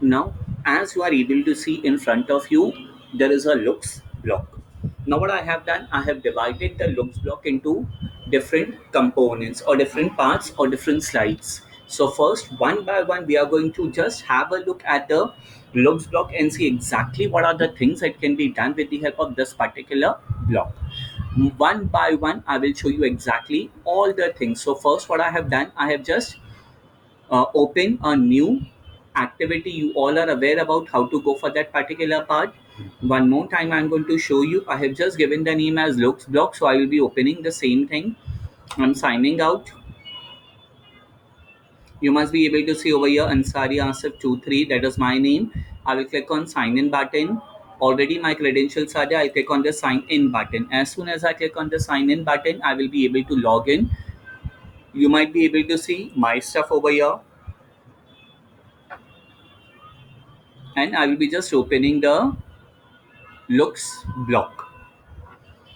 Now, as you are able to see in front of you, there is a looks block. Now, what I have done, I have divided the looks block into different components or different parts or different slides. So, first, one by one, we are going to just have a look at the looks block and see exactly what are the things that can be done with the help of this particular block. One by one, I will show you exactly all the things. So, first, what I have done, I have just open a new activity. You all are aware about how to go for that particular part. One more time, I'm going to show you. I have just given the name as looks block, so I will be opening the same thing. I'm signing out. You must be able to see over here Ansari Asif 23, that is my name. I will click on sign in button. Already my credentials are there. I'll click on the sign in button. As soon as I click on the sign in button, I will be able to log in. You might be able to see my stuff over here, and I will be just opening the looks block.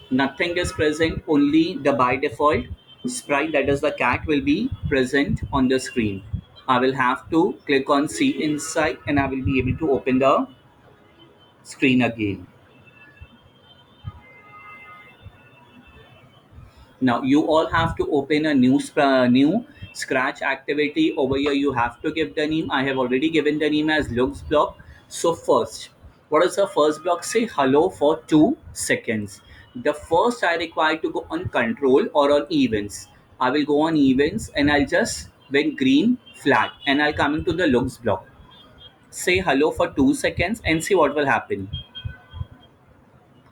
Nothing is present, only the by default sprite, that is the cat, will be present on the screen. I will have to click on see inside and I will be able to open the screen again. Now you all have to open a new scratch activity. Over here you have to give the name. I have already given the name as looks block. So first, what is the first block? Say hello for 2 seconds. The first I require to go on control or on events. I will go on events and I'll just when green flag and I'll come into the looks block. Say hello for 2 seconds and see what will happen.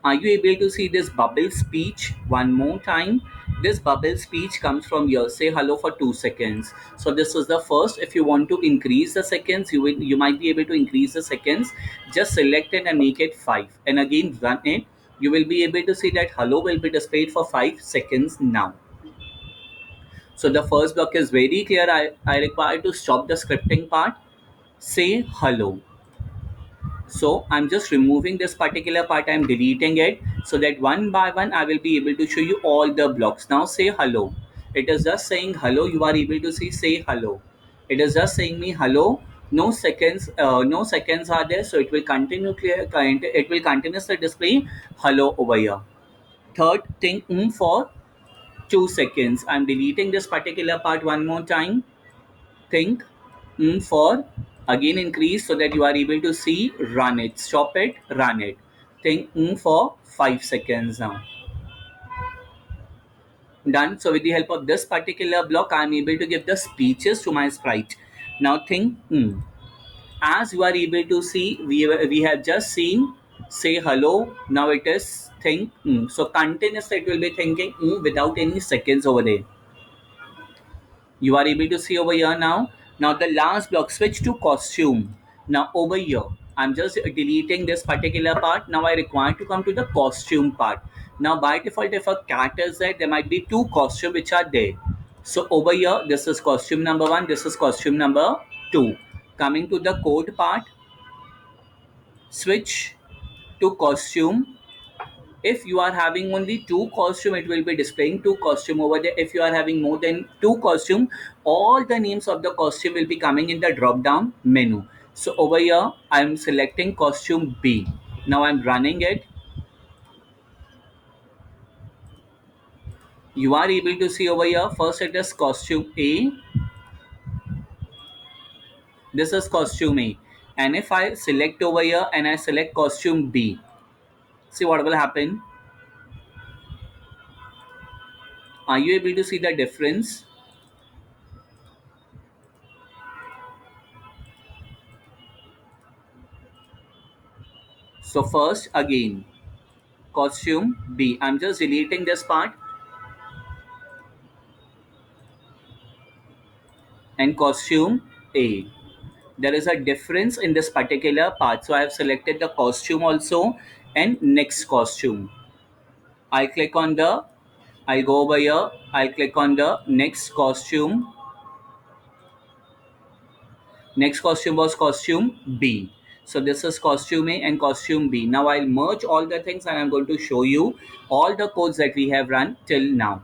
Are you able to see this bubble speech one more time? This bubble speech comes from here. Say hello for 2 seconds. So this is the first. If you want to increase the seconds, you might be able to increase the seconds. Just select it and make it 5. And again run it. You will be able to see that hello will be displayed for 5 seconds now. So the first block is very clear. I require to stop the scripting part. Say hello. So I'm just removing this particular part. I'm deleting it so that one by one I will be able to show you all the blocks. Now say hello. It is just saying hello. You are able to see say hello. It is just saying me hello. No seconds. No seconds are there. So it will continue clear. It will continuously display hello over here. Third thing for 2 seconds. I'm deleting this particular part one more time. Think for again increase so that you are able to see run it, stop it, run it. Think for 5 seconds now. Done. So with the help of this particular block, I am able to give the speeches to my sprite. Now think as you are able to see, we have just seen say hello. Now it is think so continuously it will be thinking without any seconds over there. You are able to see over here now. Now the last block, switch to costume. Now over here, I'm just deleting this particular part. Now I require to come to the costume part. Now by default, if a cat is there might be two costumes which are there. So over here, this is costume number 1, this is costume number 2. Coming to the code part, switch to costume. If you are having only two costume, it will be displaying two costume over there. If you are having more than two costume, all the names of the costume will be coming in the drop down menu. So over here I'm selecting costume B. Now I'm running it. You are able to see over here, first it is costume A, this is costume A, and if I select over here and I select costume B, see what will happen. Are you able to see the difference? So first again costume B. I'm just deleting this part and costume A. There is a difference in this particular part. So I have selected the costume also and next costume. I click on the, I'll go over here, I'll click on the next costume. Next costume was costume B. So this is costume A and costume B. Now I'll merge all the things and I'm going to show you all the codes that we have run till now.